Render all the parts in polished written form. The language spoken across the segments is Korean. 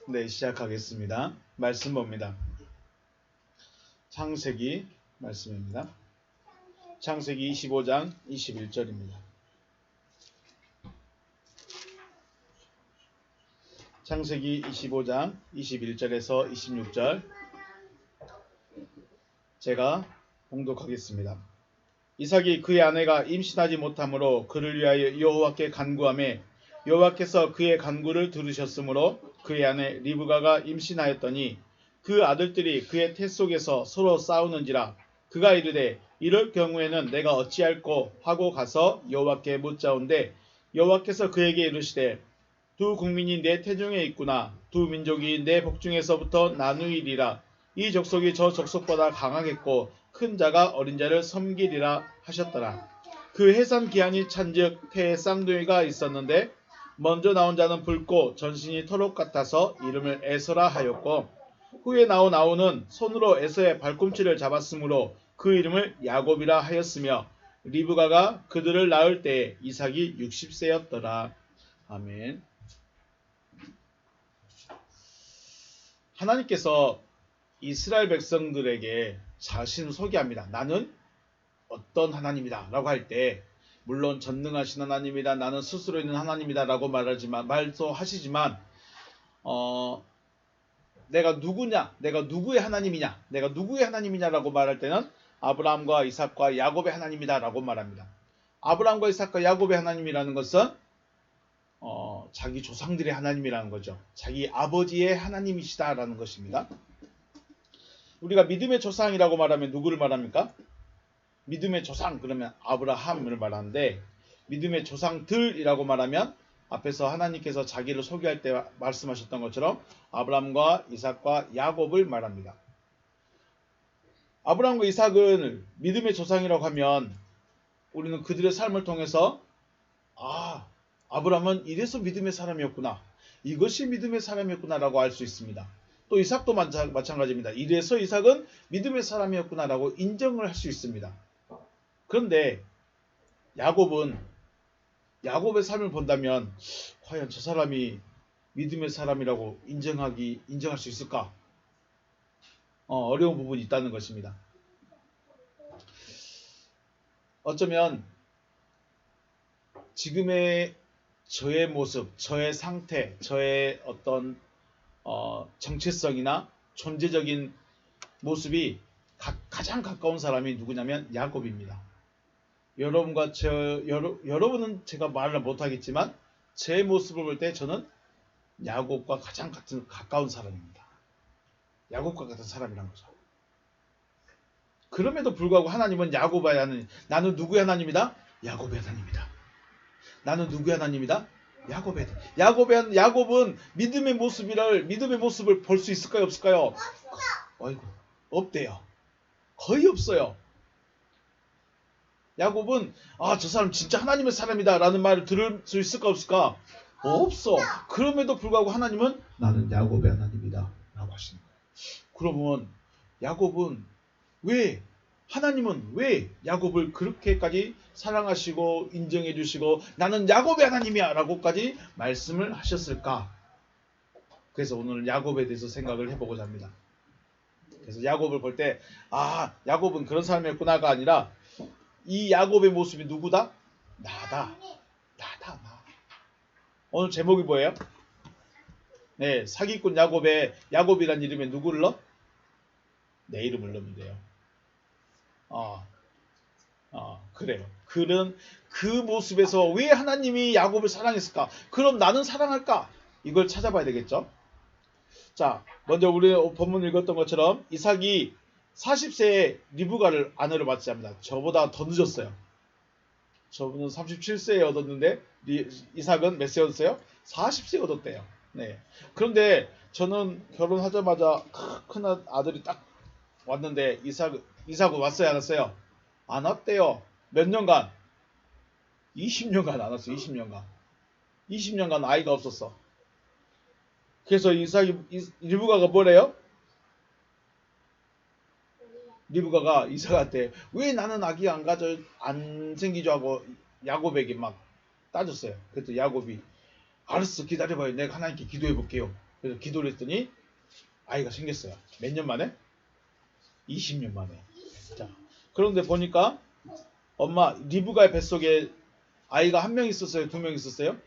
네, 시작하겠습니다. 말씀 봅니다. 창세기 말씀입니다. 창세기 25장 21절입니다. 창세기 25장 21절에서 26절 제가 봉독하겠습니다. 이삭이 그의 아내가 임신하지 못하므로 그를 위하여 여호와께 간구하매 여호와께서 그의 간구를 들으셨으므로 그의 아내 리브가가 임신하였더니 그 아들들이 그의 태 속에서 서로 싸우는지라 그가 이르되 이럴 경우에는 내가 어찌할꼬 하고 가서 여호와께 묻자온데 여호와께서 그에게 이르시되 두 국민이 내 태중에 있구나. 두 민족이 내 복중에서부터 나누이리라. 이 족속이 저 족속보다 강하겠고 큰 자가 어린 자를 섬기리라 하셨더라. 그 해산 기한이 찬즉 태에 쌍둥이가 있었는데 먼저 나온 자는 붉고 전신이 터록 같아서 이름을 에서라 하였고 후에 나온 아우는 손으로 에서의 발꿈치를 잡았으므로 그 이름을 야곱이라 하였으며 리브가가 그들을 낳을 때에 이삭이 60세였더라. 아멘. 하나님께서 이스라엘 백성들에게 자신을 소개합니다. 나는 어떤 하나님이다 라고 할 때 물론 전능하신 하나님이다. 나는 스스로 있는 하나님이다 라고 말도 하시지만 내가 누구냐? 내가 누구의 하나님이냐? 내가 누구의 하나님이냐라고 말할 때는 아브라함과 이삭과 야곱의 하나님이다 라고 말합니다. 아브라함과 이삭과 야곱의 하나님이라는 것은 자기 조상들의 하나님이라는 거죠. 자기 아버지의 하나님이시다라는 것입니다. 우리가 믿음의 조상이라고 말하면 누구를 말합니까? 믿음의 조상 그러면 아브라함을 말하는데 믿음의 조상들이라고 말하면 앞에서 하나님께서 자기를 소개할 때 말씀하셨던 것처럼 아브라함과 이삭과 야곱을 말합니다. 아브라함과 이삭은 믿음의 조상이라고 하면 우리는 그들의 삶을 통해서 아브라함은 이래서 믿음의 사람이었구나. 이것이 믿음의 사람이었구나 라고 알 수 있습니다. 또 이삭도 마찬가지입니다. 이래서 이삭은 믿음의 사람이었구나 라고 인정을 할 수 있습니다. 그런데 야곱의 삶을 본다면 과연 저 사람이 믿음의 사람이라고 인정할 수 있을까? 어려운 부분이 있다는 것입니다. 어쩌면 지금의 저의 모습, 저의 상태, 저의 어떤 정체성이나 존재적인 모습이 가장 가까운 사람이 누구냐면 야곱입니다. 여러분은 제가 말을 못하겠지만 제 모습을 볼 때 저는 야곱과 가장 가까운 사람입니다. 야곱과 같은 사람이란 거죠. 그럼에도 불구하고 하나님은 야곱의 하나님, 나는 누구의 하나님이다? 야곱의 하나님이다. 나는 누구의 하나님이다? 야곱은 믿음의 모습을 볼 수 있을까요? 없을까요? 없대요. 거의 없어요. 야곱은 저 사람 진짜 하나님의 사람이다 라는 말을 들을 수 있을까 없을까? 없어. 그럼에도 불구하고 하나님은 나는 야곱의 하나님이다 라고 하시는 거예요. 그러면 하나님은 왜 야곱을 그렇게까지 사랑하시고 인정해 주시고 나는 야곱의 하나님이야 라고까지 말씀을 하셨을까? 그래서 오늘 야곱에 대해서 생각을 해보고자 합니다. 그래서 야곱을 볼 때 야곱은 그런 사람이었구나가 아니라 이 야곱의 모습이 누구다? 나다. 나. 오늘 제목이 뭐예요? 네, 사기꾼 야곱이란 이름에 누구를 넣어? 내 이름을 넣으면 돼요. 그래요. 그 모습에서 왜 하나님이 야곱을 사랑했을까? 그럼 나는 사랑할까? 이걸 찾아봐야 되겠죠? 자, 먼저 우리 본문 읽었던 것처럼 이삭이 40세에 리브가를 아내로 맞이합니다. 저보다 더 늦었어요. 저분은 37세에 얻었는데 이삭은 몇 세 얻었어요? 40세에 얻었대요. 네. 그런데 저는 결혼하자마자 큰 아들이 딱 왔는데 이삭은 왔어요? 안 왔어요? 안 왔대요. 몇 년간? 20년간 안 왔어요. 20년간 아이가 없었어. 그래서 리브가가 뭐래요? 리브가가 이삭한테 왜 나는 아기 안 생기죠 하고 야곱에게 막 따졌어요. 그래서 야곱이 알았어 기다려봐요. 내가 하나님께 기도해 볼게요. 그래서 기도를 했더니 아이가 생겼어요. 몇 년 만에? 20년 만에. 자, 그런데 보니까 엄마 리브가의 뱃속에 아이가 한 명 있었어요? 두 명 있었어요?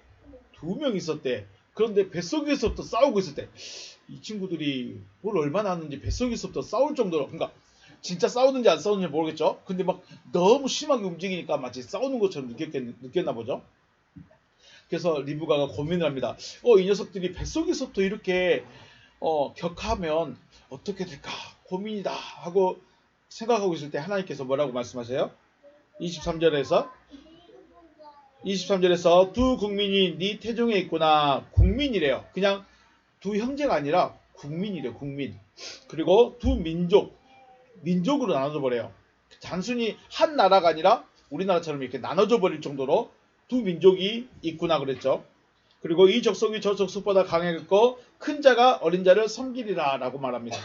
두 명 있었대. 그런데 뱃속에서부터 싸우고 있었대. 이 친구들이 뭘 얼마나 하는지 뱃속에서부터 싸울 정도로, 그러니까 진짜 싸우는지 안 싸우는지 모르겠죠. 근데 막 너무 심하게 움직이니까 마치 싸우는 것처럼 느꼈나 보죠. 그래서 리브가가 고민을 합니다. 이 녀석들이 뱃속에서부터 이렇게 격하면 어떻게 될까 고민이다 하고 생각하고 있을 때 하나님께서 뭐라고 말씀하세요? 23절에서 두 국민이 네 태중에 있구나. 국민이래요. 그냥 두 형제가 아니라 국민이래요. 국민. 그리고 두 민족으로 나눠져 버려요. 단순히 한 나라가 아니라 우리나라처럼 이렇게 나눠져 버릴 정도로 두 민족이 있구나 그랬죠. 그리고 이 족속이 저 족속보다 강했고 큰 자가 어린 자를 섬기리라 라고 말합니다.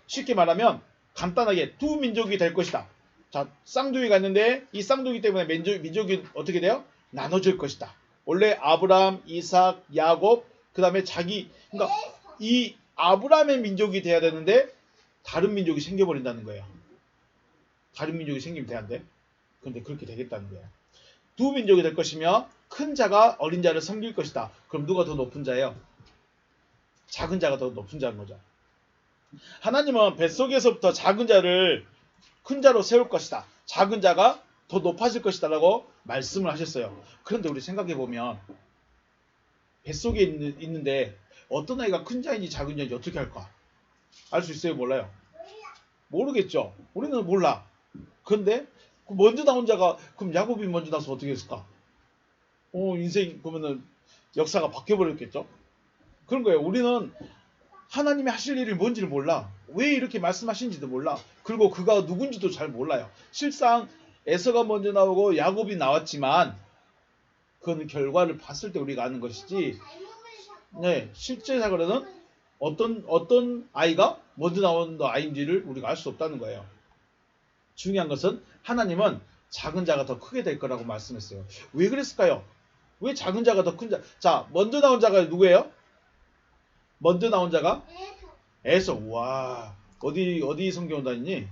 쉽게 말하면 간단하게 두 민족이 될 것이다. 자, 쌍둥이가 있는데 이 쌍둥이 때문에 민족이 어떻게 돼요? 나눠질 것이다. 원래 아브라함, 이삭, 야곱, 그 다음에 그러니까 이 아브라함의 민족이 돼야 되는데 다른 민족이 생겨버린다는 거예요. 다른 민족이 생기면 돼야 그런데 그렇게 되겠다는 거예요. 두 민족이 될 것이며 큰 자가 어린 자를 섬길 것이다. 그럼 누가 더 높은 자예요? 작은 자가 더 높은 자인 거죠. 하나님은 뱃속에서부터 작은 자를 큰 자로 세울 것이다. 작은 자가 더 높아질 것이다 라고 말씀을 하셨어요. 그런데 우리 생각해보면 뱃속에 있는데 어떤 아이가 큰 자인지 작은 자인지 어떻게 할까? 알 수 있어요? 몰라요? 모르겠죠. 우리는 몰라. 그런데 먼저 나온 자가 그럼 야곱이 먼저 나서 어떻게 했을까? 인생 보면은 역사가 바뀌어버렸겠죠. 그런 거예요. 우리는 하나님이 하실 일이 뭔지를 몰라. 왜 이렇게 말씀하신지도 몰라. 그리고 그가 누군지도 잘 몰라요. 실상 에서가 먼저 나오고 야곱이 나왔지만 그건 결과를 봤을 때 우리가 아는 것이지. 네, 실제적으로는 어떤 아이가 먼저 나온 아이인지를 우리가 알 수 없다는 거예요. 중요한 것은 하나님은 작은 자가 더 크게 될 거라고 말씀했어요. 왜 그랬을까요? 왜 작은 자가 더 큰 자? 자, 먼저 나온 자가 누구예요? 먼저 나온 자가 에서. 와, 어디 성경 다니니?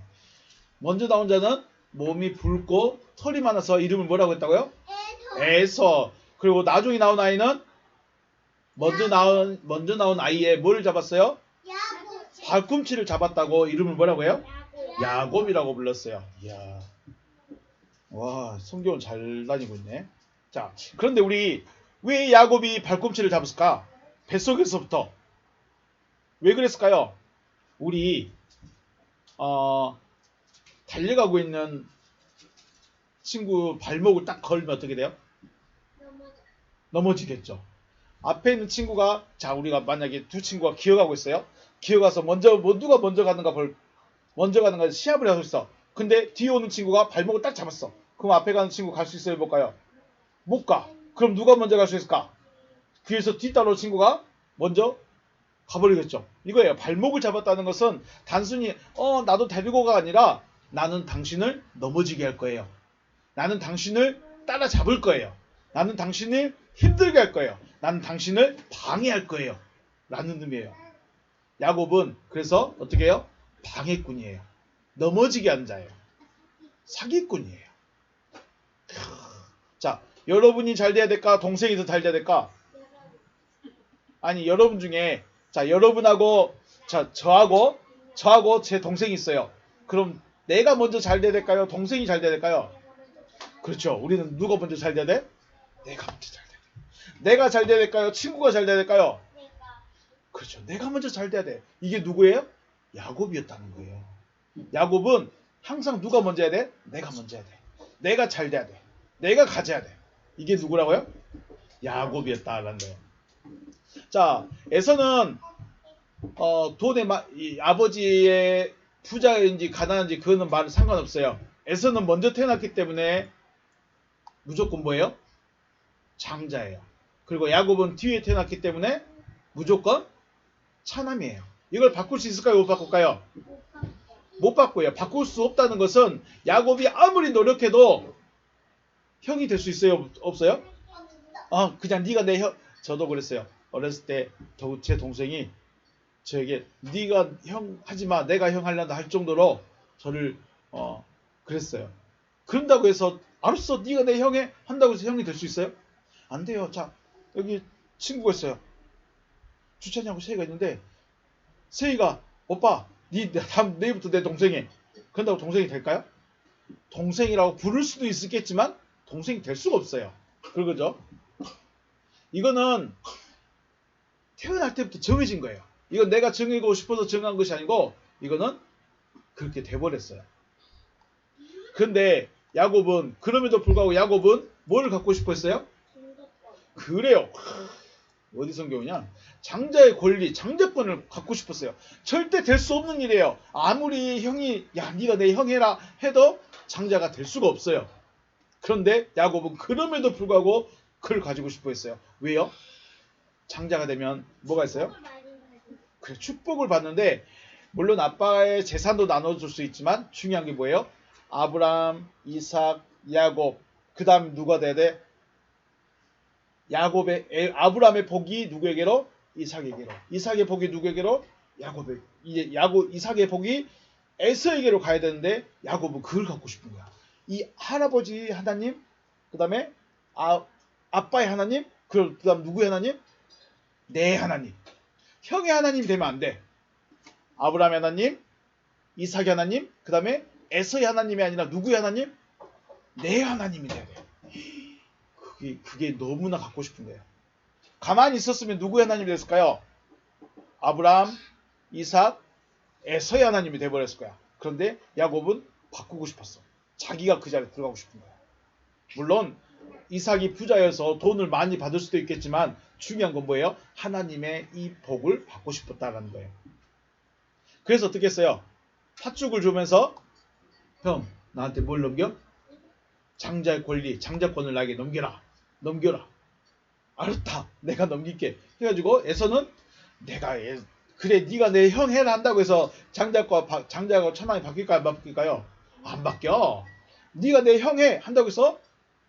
먼저 나온 자는 몸이 붉고 털이 많아서 이름을 뭐라고 했다고요? 에서. 그리고 나중에 나온 아이는 먼저 나온 아이의 뭘 잡았어요? 발꿈치를 잡았다고 이름을 뭐라고 해요? 야곱이라고 불렀어요. 이야. 와, 성경은 잘 다니고 있네. 자, 그런데 우리 왜 야곱이 발꿈치를 잡았을까? 뱃속에서부터. 왜 그랬을까요? 우리 달려가고 있는 친구 발목을 딱 걸면 어떻게 돼요? 넘어지겠죠. 앞에 있는 친구가, 자, 우리가 만약에 두 친구가 기어가고 있어요. 기어가서 누가 먼저 가는가 시합을 하고 있어. 근데 뒤에 오는 친구가 발목을 딱 잡았어. 그럼 앞에 가는 친구 갈 수 있어요? 못 가요? 못 가. 그럼 누가 먼저 갈 수 있을까? 뒤에서 뒤따라오는 친구가 먼저 가버리겠죠. 이거예요. 발목을 잡았다는 것은 단순히 나도 데리고 가 아니라 나는 당신을 넘어지게 할 거예요. 나는 당신을 따라잡을 거예요. 나는 당신을 힘들게 할 거예요. 나는 당신을 방해할 거예요. 라는 의미예요. 야곱은 그래서 어떻게 해요? 방해꾼이에요. 넘어지게 하는 자예요. 사기꾼이에요. 자, 여러분이 잘 돼야 될까? 동생이 더 잘 돼야 될까? 아니, 여러분 중에, 자, 여러분하고, 자, 저하고 제 동생이 있어요. 그럼 내가 먼저 잘 돼야 될까요? 동생이 잘 돼야 될까요? 그렇죠. 우리는 누가 먼저 잘 돼야 돼? 내가 먼저 잘 돼야 돼. 내가 잘 돼야 될까요? 친구가 잘 돼야 될까요? 그렇죠. 내가 먼저 잘 돼야 돼. 이게 누구예요? 야곱이었다는 거예요. 야곱은 항상 누가 먼저 해야 돼? 내가 먼저 해야 돼. 내가 잘 돼야 돼. 내가 가져야 돼. 이게 누구라고요? 야곱이었다라는 거예요. 자, 에서는 아버지의 부자인지 가난한지 그거는 말 상관없어요. 에서는 먼저 태어났기 때문에 무조건 뭐예요? 장자예요. 그리고 야곱은 뒤에 태어났기 때문에 무조건 차남이에요. 이걸 바꿀 수 있을까요? 못 바꿀까요? 못 바꿔요. 바꿀 수 없다는 것은 야곱이 아무리 노력해도 형이 될 수 있어요? 없어요? 그냥 네가 내 형. 저도 그랬어요. 어렸을 때 제 동생이 저에게 네가 형 하지마, 내가 형 하려다 할 정도로 저를 그랬어요. 그런다고 해서 알았어, 네가 내 형에 한다고 해서 형이 될 수 있어요? 안 돼요. 자, 여기 친구가 있어요. 주찬이하고 세이가 있는데, 세이가 오빠 다음 내일부터 내 동생이, 그런다고 동생이 될까요? 동생이라고 부를 수도 있겠지만 동생이 될 수가 없어요. 그거죠. 이거는 태어날 때부터 정해진 거예요. 이건 내가 정하고 싶어서 정한 것이 아니고 이거는 그렇게 돼버렸어요. 그런데 야곱은, 그럼에도 불구하고 야곱은 뭘 갖고 싶어 했어요? 그래요. 어디 성경이냐? 장자의 권리, 장자권을 갖고 싶었어요. 절대 될 수 없는 일이에요. 아무리 형이 야 네가 내 형 해라 해도 장자가 될 수가 없어요. 그런데 야곱은 그럼에도 불구하고 그걸 가지고 싶어 했어요. 왜요? 장자가 되면 뭐가 있어요? 그래, 축복을 받는데, 물론 아빠의 재산도 나눠줄 수 있지만 중요한 게 뭐예요? 아브람, 이삭, 야곱, 그 다음 누가 돼야 돼? 아브람의 복이 누구에게로? 이삭에게로. 이삭의 복이 누구에게로? 이삭의 복이 에서에게로 가야 되는데 야곱은 그걸 갖고 싶은 거야. 이 할아버지 하나님, 그 다음에 아빠의 하나님, 그 다음 누구의 하나님? 내 하나님. 형의 하나님이 되면 안 돼. 아브라함의 하나님, 이삭의 하나님, 그 다음에 에서의 하나님이 아니라 누구의 하나님? 내 하나님이 돼야 돼. 그게 너무나 갖고 싶은 거예요. 가만히 있었으면 누구의 하나님이 됐을까요? 아브라함, 이삭, 에서의 하나님이 돼버렸을 거야. 그런데 야곱은 바꾸고 싶었어. 자기가 그 자리에 들어가고 싶은 거야. 물론 이삭이 부자여서 돈을 많이 받을 수도 있겠지만 중요한 건 뭐예요? 하나님의 이 복을 받고 싶었다는 거예요. 그래서 어떻게 했어요? 팥죽을 주면서 형 나한테 뭘 넘겨? 장자의 권리, 장자권을 나에게 넘겨라. 알았다. 내가 넘길게. 해가지고 에서는 그래 네가 내 형 해라 한다고 해서 장자가 천왕이 바뀔까요? 안 바뀔까요? 안 바뀌어. 네가 내 형 해 한다고 해서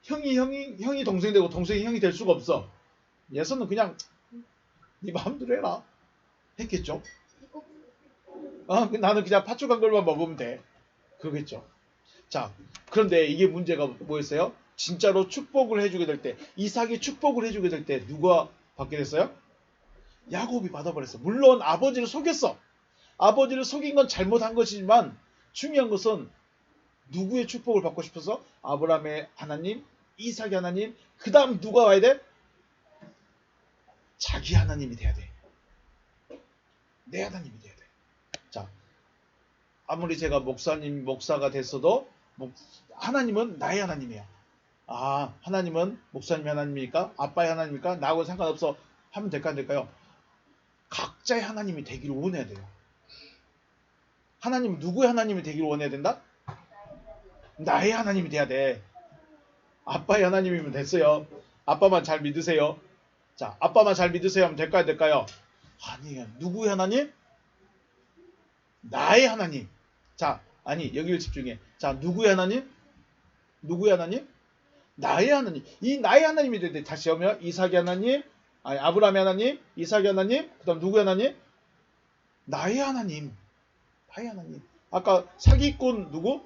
형이 동생이 되고 동생이 형이 될 수가 없어. 에서는 그냥 네 마음대로 해라 했겠죠. 나는 그냥 팥죽 한 걸만 먹으면 돼. 그러겠죠. 자, 그런데 이게 문제가 뭐였어요? 진짜로 축복을 해주게 될 때, 이삭이 축복을 해주게 될 때 누가 받게 됐어요? 야곱이 받아버렸어. 물론 아버지를 속였어. 아버지를 속인 건 잘못한 것이지만 중요한 것은 누구의 축복을 받고 싶어서? 아브라함의 하나님, 이삭의 하나님, 그 다음 누가 와야 돼? 자기 하나님이 돼야 돼. 내 하나님이 돼야 돼. 자, 아무리 제가 목사가 됐어도 하나님은 나의 하나님이야. 하나님은 목사님의 하나님입니까? 아빠의 하나님입니까? 나하고 상관없어 하면 될까 안 될까요? 각자의 하나님이 되기를 원해야 돼요. 하나님은 누구의 하나님이 되기를 원해야 된다? 나의 하나님이 돼야 돼. 아빠의 하나님이면 됐어요. 아빠만 잘 믿으세요. 자, 아빠만 잘 믿으세요 하면 될까요? 될까요? 아니에요. 누구의 하나님? 나의 하나님. 자, 여기를 집중해. 자, 누구의 하나님? 누구의 하나님? 나의 하나님. 이 나의 하나님이 되는데 다시 하면 이삭의 하나님, 아브라함의 하나님, 이삭의 하나님, 그 다음 누구의 하나님? 나의 하나님. 나의 하나님. 아까 사기꾼 누구?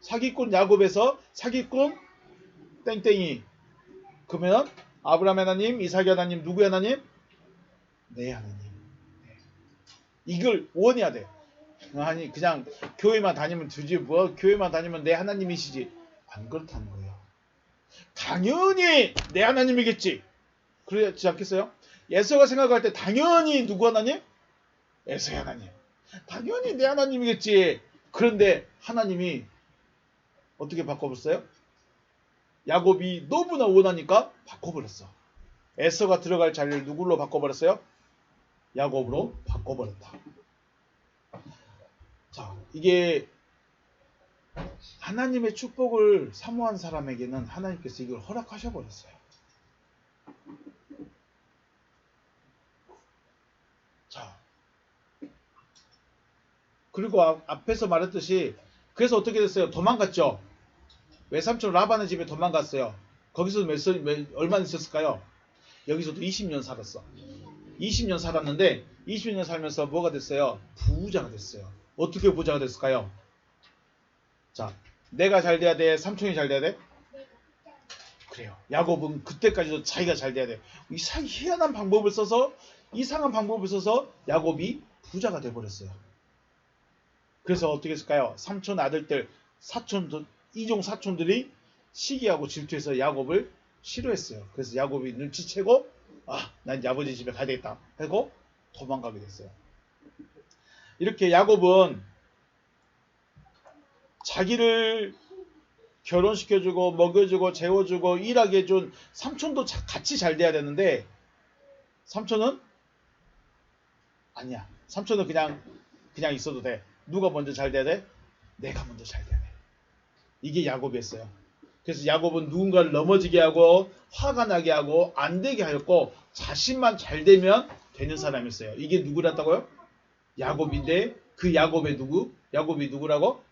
사기꾼 야곱에서 사기꾼 땡땡이. 그러면 아브라함의 하나님, 이삭의 하나님, 누구의 하나님? 내 하나님. 네. 이걸 원해야 돼. 그냥 교회만 다니면 되지, 교회만 다니면 내 하나님이시지. 안 그렇다는 거예요. 당연히 내 하나님이겠지. 그렇지 않겠어요? 에서가 생각할 때 당연히 누구 하나님? 에서의 하나님. 당연히 내 하나님이겠지. 그런데 하나님이 어떻게 바꿔버렸어요? 야곱이 너무나 원하니까 바꿔버렸어. 에서가 들어갈 자리를 누구로 바꿔버렸어요? 야곱으로 바꿔버렸다. 자, 이게 하나님의 축복을 사모한 사람에게는 하나님께서 이걸 허락하셔버렸어요. 자, 그리고 앞에서 말했듯이 그래서 어떻게 됐어요? 도망갔죠. 외삼촌 라반의 집에 도망갔어요. 거기서 얼마나 있었을까요? 여기서도 20년 살았어. 20년 살았는데 20년 살면서 뭐가 됐어요? 부자가 됐어요. 어떻게 부자가 됐을까요? 자, 내가 잘 돼야 돼? 삼촌이 잘 돼야 돼? 그래요. 야곱은 그때까지도 자기가 잘 돼야 돼. 희한한 방법을 써서, 이상한 방법을 써서 야곱이 부자가 돼버렸어요. 그래서 어떻게 했을까요? 삼촌 아들들, 이종 사촌들이 시기하고 질투해서 야곱을 싫어했어요. 그래서 야곱이 눈치채고, 난 아버지 집에 가야 되겠다 하고 도망가게 됐어요. 이렇게 야곱은 자기를 결혼시켜주고 먹여주고 재워주고 일하게 해준 삼촌도 같이 잘 돼야 되는데, 삼촌은 아니야. 삼촌은 그냥 있어도 돼. 누가 먼저 잘 돼야 돼? 내가 먼저 잘 돼야 돼. 이게 야곱이었어요. 그래서 야곱은 누군가를 넘어지게 하고 화가 나게 하고 안 되게 하였고, 자신만 잘 되면 되는 사람이었어요. 이게 누구랬다고요? 야곱인데, 그 야곱의 누구? 야곱이 누구라고?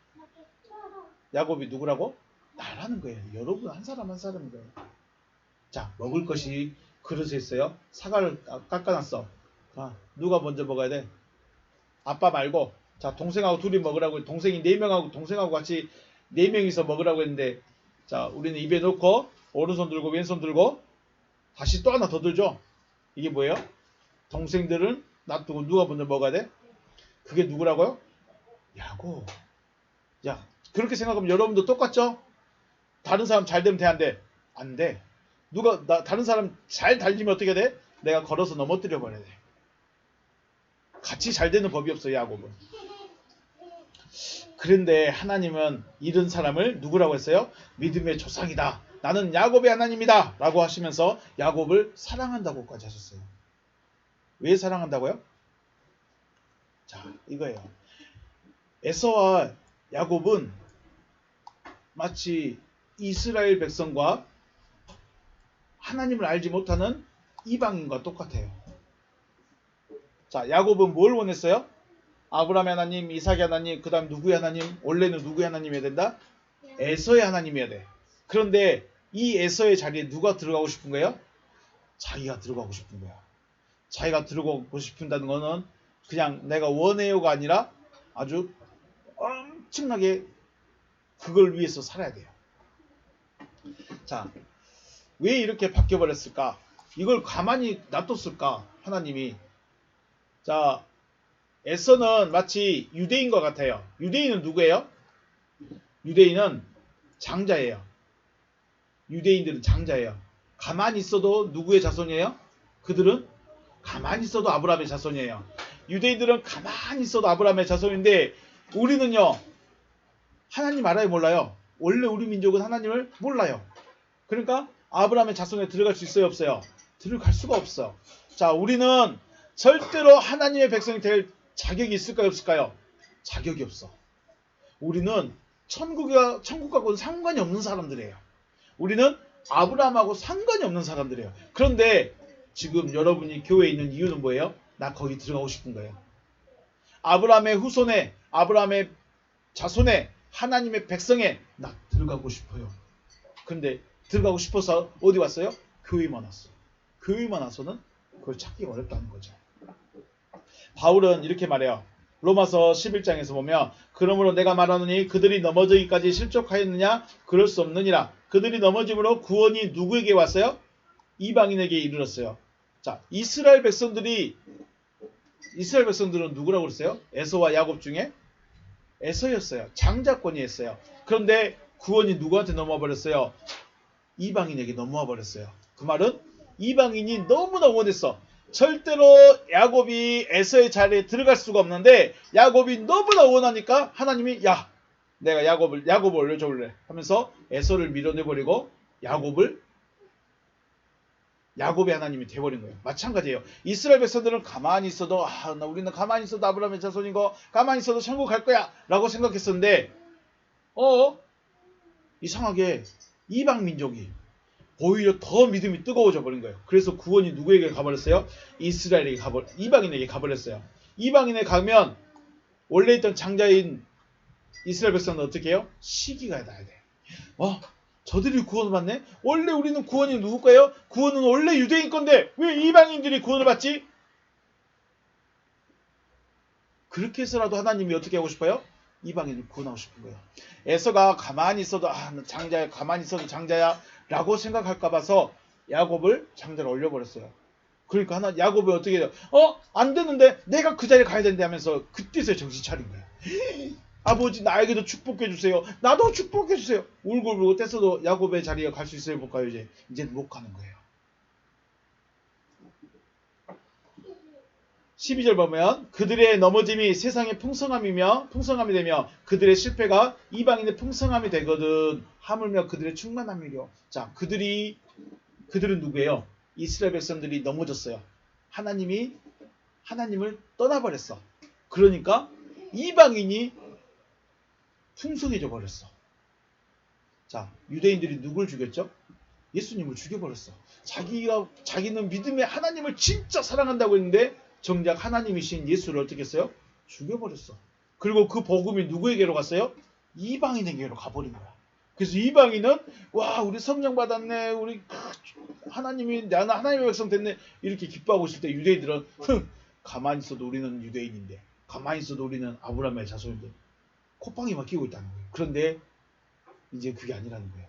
나라는 거예요. 여러분 한 사람 한 사람인 거예요. 자, 먹을 것이 그릇에 있어요. 사과를 깎아놨어. 누가 먼저 먹어야 돼? 아빠 말고. 자, 동생하고 둘이 먹으라고. 동생이 4명하고 동생하고 같이 4명이서 먹으라고 했는데, 자, 우리는 입에 넣고 오른손 들고 왼손 들고 다시 또 하나 더 들죠. 이게 뭐예요? 동생들은 놔두고 누가 먼저 먹어야 돼? 그게 누구라고요? 야곱. 야, 그렇게 생각하면 여러분도 똑같죠? 다른 사람 잘 되면 돼, 안 돼? 안 돼. 다른 사람 잘 달리면 어떻게 돼? 내가 걸어서 넘어뜨려 버려야 돼. 같이 잘 되는 법이 없어요, 야곱은. 그런데 하나님은 이런 사람을 누구라고 했어요? 믿음의 조상이다. 나는 야곱의 하나님이다. 라고 하시면서 야곱을 사랑한다고까지 하셨어요. 왜 사랑한다고요? 자, 이거예요. 에서와 야곱은 마치 이스라엘 백성과 하나님을 알지 못하는 이방인과 똑같아요. 자, 야곱은 뭘 원했어요? 아브라함의 하나님, 이삭의 하나님, 그 다음 누구의 하나님? 원래는 누구의 하나님이어야 된다? 에서의 하나님이어야 돼. 그런데 이 에서의 자리에 누가 들어가고 싶은 거예요? 자기가 들어가고 싶은 거야. 자기가 들어가고 싶은다는 거는 그냥 내가 원해요가 아니라 아주 엄청나게 그걸 위해서 살아야 돼요. 자, 왜 이렇게 바뀌어버렸을까? 이걸 가만히 놔뒀을까? 하나님이. 자, 에서는 마치 유대인과 같아요. 유대인은 누구예요? 유대인은 장자예요. 유대인들은 장자예요. 가만히 있어도 누구의 자손이에요? 그들은 가만히 있어도 아브라함의 자손이에요. 유대인들은 가만히 있어도 아브라함의 자손인데, 우리는요, 하나님 알아요, 몰라요? 원래 우리 민족은 하나님을 몰라요. 그러니까 아브라함의 자손에 들어갈 수 있어요, 없어요? 들어갈 수가 없어. 자, 우리는 절대로 하나님의 백성이 될 자격이 있을까요, 없을까요? 자격이 없어. 우리는 천국하고는 상관이 없는 사람들이에요. 우리는 아브라함하고 상관이 없는 사람들이에요. 그런데 지금 여러분이 교회에 있는 이유는 뭐예요? 나 거기 들어가고 싶은 거예요. 아브라함의 후손에, 아브라함의 자손에, 하나님의 백성에 나 들어가고 싶어요. 근데 들어가고 싶어서 어디 왔어요? 교회만 왔어. 교회만 와서는 그걸 찾기 어렵다는 거죠. 바울은 이렇게 말해요. 로마서 11장에서 보면, 그러므로 내가 말하노니 그들이 넘어지기까지 실족하였느냐? 그럴 수 없느니라. 그들이 넘어짐으로 구원이 누구에게 왔어요? 이방인에게 이르렀어요. 자, 이스라엘 백성들은 누구라고 그랬어요? 에서와 야곱 중에 에서였어요. 장자권이었어요. 그런데 구원이 누구한테 넘어와 버렸어요? 이방인에게 넘어와 버렸어요. 그 말은 이방인이 너무나 원했어. 절대로 야곱이 에서의 자리에 들어갈 수가 없는데, 야곱이 너무나 원하니까 하나님이 내가 야곱을 올려줄래 하면서 에서를 밀어내버리고 야곱의 하나님이 돼버린 거예요. 마찬가지예요. 이스라엘 백성들은 가만히 있어도 우리는 가만히 있어도 아브라함의 자손이고 가만히 있어도 천국 갈 거야 라고 생각했었는데, 이상하게 이방 민족이 오히려 더 믿음이 뜨거워져 버린 거예요. 그래서 구원이 누구에게 가버렸어요? 이방인에게 가버렸어요. 이방인에 가면 원래 있던 장자인 이스라엘 백성은 어떻게 해요? 시기가 나야 돼. 저들이 구원을 받네? 원래 우리는 구원이 누구 거예요? 구원은 원래 유대인 건데 왜 이방인들이 구원을 받지? 그렇게 해서라도 하나님이 어떻게 하고 싶어요? 이방인을 구원하고 싶은 거예요. 에서가 가만히 있어도 장자야, 가만히 있어도 장자야 라고 생각할까 봐서 야곱을 장자로 올려버렸어요. 그러니까 야곱이 어떻게 해요? 안 되는데 내가 그 자리에 가야 되는데 하면서 그때서야 정신 차린 거예요. 아버지 나에게도 축복해 주세요. 나도 축복해 주세요. 울고불고 뗐어도 야곱의 자리에 갈 수 있어요? 못 가요? 이제는 못 가는 거예요. 12절 보면 그들의 넘어짐이 세상의 풍성함이 되며 그들의 실패가 이방인의 풍성함이 되거든. 하물며 그들의 충만함이요. 자, 그들은 누구예요? 이스라엘 백성들이 넘어졌어요. 하나님을 떠나버렸어. 그러니까 이방인이 풍성해져 버렸어. 자, 유대인들이 누굴 죽였죠? 예수님을 죽여버렸어. 자기는 믿음의 하나님을 진짜 사랑한다고 했는데 정작 하나님이신 예수를 어떻게 했어요? 죽여버렸어. 그리고 그 복음이 누구에게로 갔어요? 이방인에게로 가버린 거야. 그래서 이방인은 와 우리 성령 받았네, 우리 나는 하나님의 백성 됐네 이렇게 기뻐하고 있을 때 유대인들은 가만히 있어도 우리는 유대인인데, 가만히 있어도 우리는 아브라함의 자손인데 콧방이만 끼고 있다는 거예요. 그런데 이제 그게 아니라는 거예요.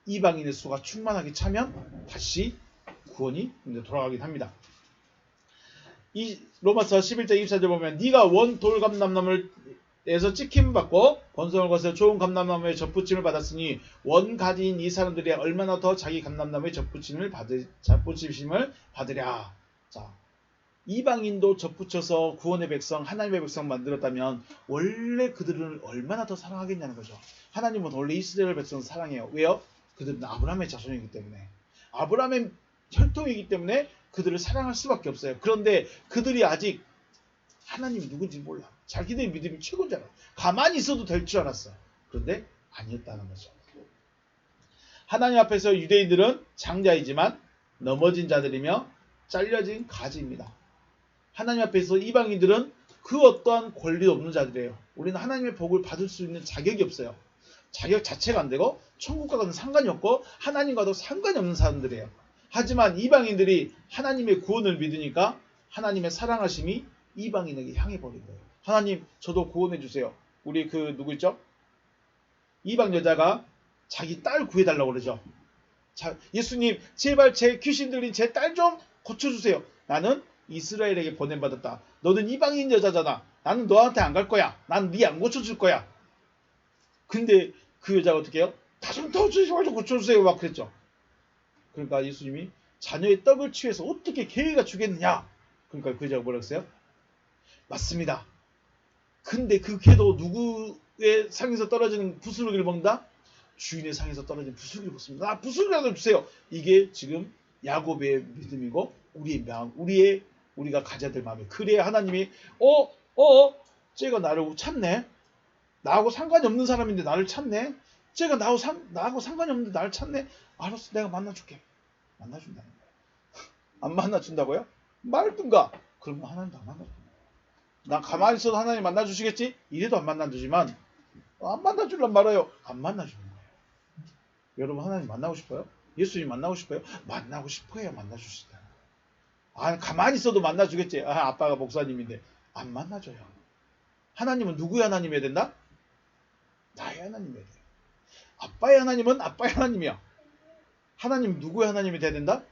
이방인의 수가 충만하게 차면 다시 구원이 돌아가긴 합니다. 이 로마서 11장 24절 보면 네가 원 돌 감람나무에서 찍힘 받고 번성을 거쳐 좋은 감람나무의 접붙임을 받았으니 원 가지인 이 사람들이 얼마나 더 자기 감람나무의 접붙임을 받으랴. 자, 이방인도 접붙여서 구원의 백성, 하나님의 백성 만들었다면 원래 그들을 얼마나 더 사랑하겠냐는 거죠. 하나님은 원래 이스라엘 백성을 사랑해요. 왜요? 그들은 아브라함의 자손이기 때문에, 아브라함의 혈통이기 때문에 그들을 사랑할 수밖에 없어요. 그런데 그들이 아직 하나님이 누군지 몰라. 자기들 믿음이 최고잖아. 가만히 있어도 될 줄 알았어. 그런데 아니었다는 거죠. 하나님 앞에서 유대인들은 장자이지만 넘어진 자들이며 잘려진 가지입니다. 하나님 앞에서 이방인들은 그 어떠한 권리도 없는 자들이에요. 우리는 하나님의 복을 받을 수 있는 자격이 없어요. 자격 자체가 안 되고 천국과는 상관이 없고 하나님과도 상관이 없는 사람들이에요. 하지만 이방인들이 하나님의 구원을 믿으니까 하나님의 사랑하심이 이방인에게 향해 버린 거예요. 하나님 저도 구원해 주세요. 우리 누구 있죠? 이방 여자가 자기 딸 구해달라고 그러죠. 자, 예수님 제발 제 귀신 들린 제 딸 좀 고쳐주세요. 나는 이스라엘에게 보냄받았다. 너는 이방인 여자잖아. 나는 너한테 안 갈 거야. 난 네 안 고쳐줄 거야. 근데 그 여자가 어떻게 해요? 다좀 더 고쳐주세요 막 그랬죠. 그러니까 예수님이 자녀의 떡을 취해서 어떻게 개가 주겠느냐. 그러니까 그 여자가 뭐라고 했어요? 맞습니다. 근데 그 개도 누구의 상에서 떨어지는 부스러기를 먹는다? 주인의 상에서 떨어진 부스러기를 먹습니다. 부스러기라도 주세요. 이게 지금 야곱의 믿음이고 우리의 마음, 우리가 가져야 될 마음이에요. 그래야 하나님이 쟤가 나를 찾네. 나하고 상관이 없는 사람인데 나를 찾네. 쟤가 나하고 상관이 없는데 나를 찾네. 알았어, 내가 만나줄게. 만나준다는 거예요. 안 만나준다고요? 말든가. 그러면 하나님도 안 만나줘요. 난 가만히 있어도 하나님 만나주시겠지? 이래도 안 만나주지만 안 만나주려면 말아요. 안 만나주는 거예요. 여러분 하나님 만나고 싶어요? 예수님 만나고 싶어요? 만나고 싶어야 만나주시다. 가만히 있어도 만나주겠지. 아빠가 목사님인데 안 만나줘요. 하나님은 누구의 하나님이어야 된다? 나의 하나님이어야 돼요. 아빠의 하나님은 아빠의 하나님이야. 하나님 누구의 하나님이 돼야 된다?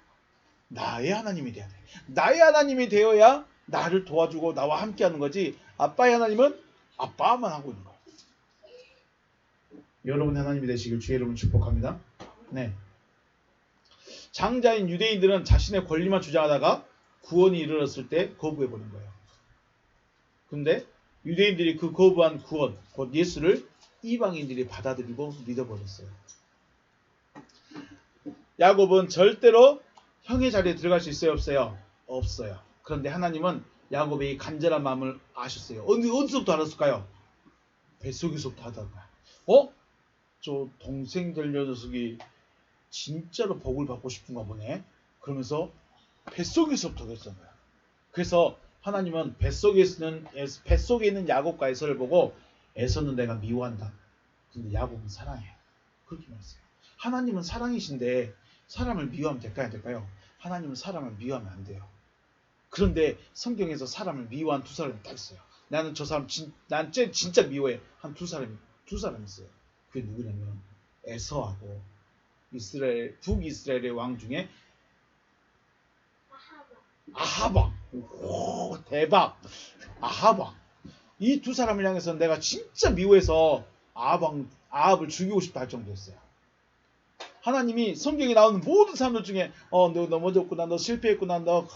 나의 하나님이 돼야 돼. 나의 하나님이 되어야 나를 도와주고 나와 함께하는 거지. 아빠의 하나님은 아빠만 하고 있는 거야. 여러분의 하나님이 되시길 주의 이름으로 축복합니다. 네. 장자인 유대인들은 자신의 권리만 주장하다가 구원이 이르렀을 때 거부해버린 거예요. 근데 유대인들이 그 거부한 구원, 곧 예수를 이방인들이 받아들이고 믿어버렸어요. 야곱은 절대로 형의 자리에 들어갈 수 있어요? 없어요? 없어요. 그런데 하나님은 야곱의 이 간절한 마음을 아셨어요. 어디서부터 알았을까요? 뱃속에서부터 하다가 저 동생 될 녀석이 진짜로 복을 받고 싶은가 보네. 그러면서 뱃속에서부터 그랬잖아요. 그래서 하나님은 뱃속에 있는 야곱과 에서를 보고 에서는 내가 미워한다. 근데 야곱은 사랑해. 그렇게 말했어요. 하나님은 사랑이신데 사람을 미워하면 될까요? 안 될까요? 하나님은 사람을 미워하면 안 돼요. 그런데 성경에서 사람을 미워한 두 사람이 딱 있어요. 나는 저 사람 난 진짜 미워해. 한 두 사람 있어요. 그게 누구냐면 에서하고 북이스라엘의 왕 중에 아합왕. 오, 대박. 아합왕. 이 두 사람을 향해서 내가 진짜 미워해서 아합을 죽이고 싶다 할 정도였어요. 하나님이 성경에 나오는 모든 사람들 중에 너 넘어졌구나, 너 실패했구나, 너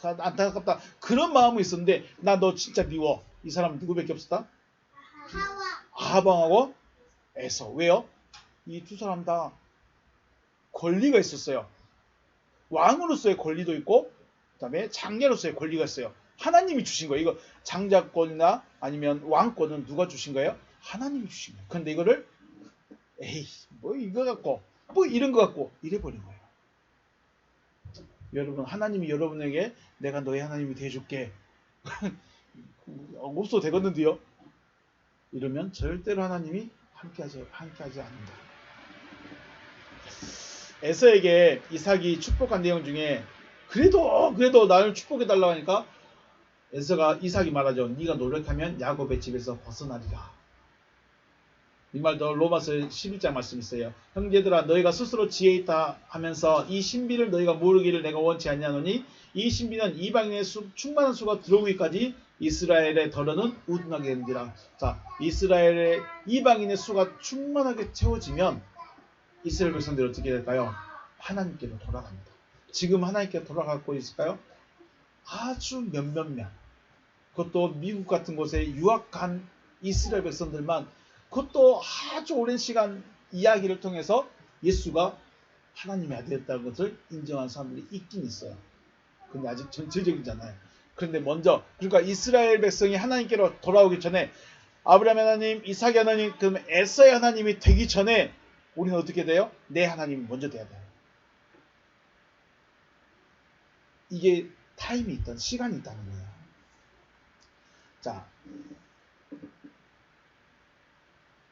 안타깝다 그런 마음이 있었는데 나 너 진짜 미워. 이 사람은 누구밖에 없었다? 아합왕하고 에서. 왜요? 이 두 사람 다 권리가 있었어요. 왕으로서의 권리도 있고 그 다음에 장녀로서의 권리가 있어요. 하나님이 주신 거예요. 이거 장자권이나 아니면 왕권은 누가 주신 거예요? 하나님이 주신 거예요. 그런데 이거를 에이 뭐 이거 갖고 뭐 이런 거 갖고 이래버린 거예요. 여러분, 하나님이 여러분에게 내가 너의 하나님이 돼줄게 없어도 되겠는데요? 이러면 절대로 하나님이 함께하지 않는다. 에서에게 이삭이 축복한 내용 중에 그래도 나를 축복해달라고 하니까 에서가 이삭이 말하죠. 네가 노력하면 야곱의 집에서 벗어나리라. 이 말도 로마서 11장 말씀이 있어요. 형제들아 너희가 스스로 지혜 있다 하면서 이 신비를 너희가 모르기를 내가 원치 아니하노니 이 신비는 이방인의 충만한 수가 들어오기까지 이스라엘의 덜어는 우둔하게 된디라. 자, 이스라엘의 이방인의 수가 충만하게 채워지면 이스라엘 백성들이 어떻게 될까요? 하나님께로 돌아갑니다. 지금 하나님께 돌아가고 있을까요? 아주 몇몇몇. 그것도 미국 같은 곳에 유학 간 이스라엘 백성들만 그것도 아주 오랜 시간 이야기를 통해서 예수가 하나님의 아들이었다는 것을 인정한 사람들이 있긴 있어요. 근데 아직 전체적이잖아요. 그런데 먼저 그러니까 이스라엘 백성이 하나님께로 돌아오기 전에 아브라함 하나님, 이삭의 하나님, 그러면 에서의 하나님이 되기 전에 우리는 어떻게 돼요? 내 하나님이 먼저 돼야 돼요. 이게 타임이 있던 시간이 있다는 거예요. 자,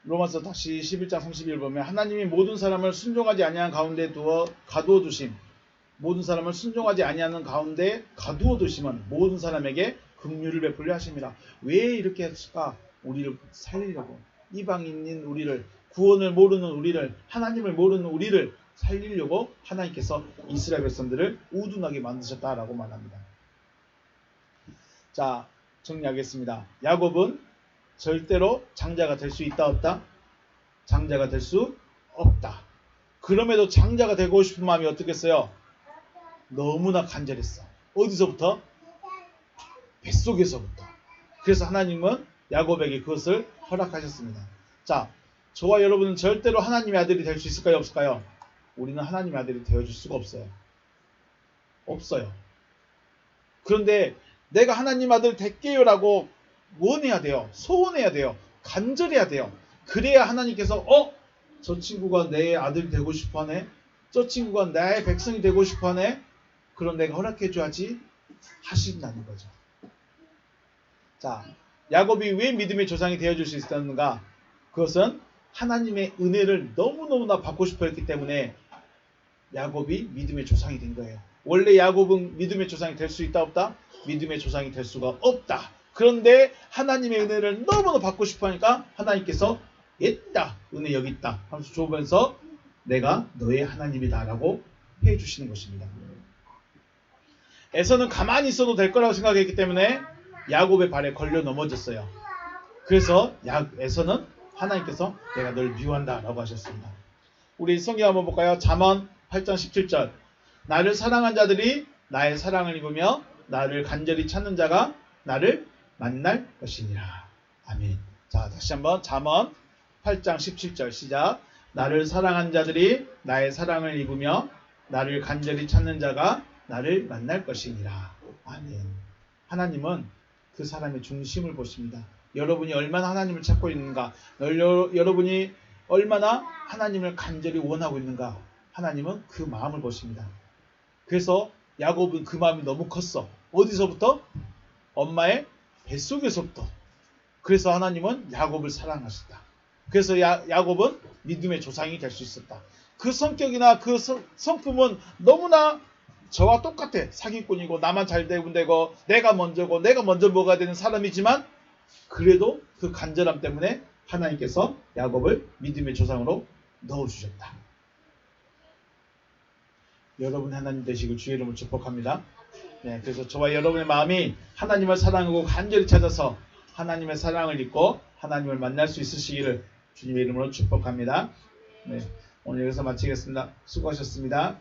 로마서 다시 11장 31절 보면 하나님이 모든 사람을 순종하지 아니한 가운데 가두어 두심. 모든 사람을 순종하지 아니하는 가운데 가두어 두심은 모든 사람에게 긍휼을 베풀려 하심이라. 왜 이렇게 했을까? 우리를 살리려고. 이방인인 우리를, 구원을 모르는 우리를, 하나님을 모르는 우리를 살리려고 하나님께서 이스라엘 백성들을 우둔하게 만드셨다라고 말합니다. 자, 정리하겠습니다. 야곱은 절대로 장자가 될 수 있다 없다? 장자가 될 수 없다. 그럼에도 장자가 되고 싶은 마음이 어떻겠어요? 너무나 간절했어. 어디서부터? 뱃속에서부터. 그래서 하나님은 야곱에게 그것을 허락하셨습니다. 자, 저와 여러분은 절대로 하나님의 아들이 될 수 있을까요? 없을까요? 우리는 하나님의 아들이 되어줄 수가 없어요. 없어요. 그런데 내가 하나님 아들 될게요 라고 원해야 돼요. 소원해야 돼요. 간절해야 돼요. 그래야 하나님께서 저 친구가 내 아들이 되고 싶어하네. 저 친구가 나의 백성이 되고 싶어하네. 그럼 내가 허락해줘야지 하신다는 거죠. 자, 야곱이 왜 믿음의 조상이 되어줄 수 있었는가? 그것은 하나님의 은혜를 너무너무나 받고 싶어 했기 때문에 야곱이 믿음의 조상이 된 거예요. 원래 야곱은 믿음의 조상이 될 수 있다 없다? 믿음의 조상이 될 수가 없다. 그런데 하나님의 은혜를 너무나 받고 싶어 하니까 하나님께서 있다, 은혜 여기 있다 하면서 줘보면서 내가 너의 하나님이다 라고 해주시는 것입니다. 에서는 가만히 있어도 될 거라고 생각했기 때문에 야곱의 발에 걸려 넘어졌어요. 그래서 에서는 하나님께서 내가 널 미워한다 라고 하셨습니다. 우리 성경 한번 볼까요? 잠언 8장 17절. 나를 사랑한 자들이 나의 사랑을 입으며 나를 간절히 찾는 자가 나를 만날 것이니라. 아멘. 자, 다시 한번 잠언 8장 17절 시작. 나를 사랑한 자들이 나의 사랑을 입으며 나를 간절히 찾는 자가 나를 만날 것이니라. 아멘. 하나님은 그 사람의 중심을 보십니다. 여러분이 얼마나 하나님을 찾고 있는가, 여러분이 얼마나 하나님을 간절히 원하고 있는가, 하나님은 그 마음을 보십니다. 그래서 야곱은 그 마음이 너무 컸어. 어디서부터? 엄마의 뱃속에서부터. 그래서 하나님은 야곱을 사랑하셨다. 그래서 야곱은 믿음의 조상이 될 수 있었다. 그 성격이나 그 성품은 너무나 저와 똑같아. 사기꾼이고 나만 잘 되면 되고 내가 먼저고 내가 먼저 먹어야 되는 사람이지만 그래도 그 간절함 때문에 하나님께서 야곱을 믿음의 조상으로 넣어주셨다. 여러분 하나님 되시고 주의 이름을 축복합니다. 네, 그래서 저와 여러분의 마음이 하나님을 사랑하고 간절히 찾아서 하나님의 사랑을 입고 하나님을 만날 수 있으시기를 주님의 이름으로 축복합니다. 네, 오늘 여기서 마치겠습니다. 수고하셨습니다.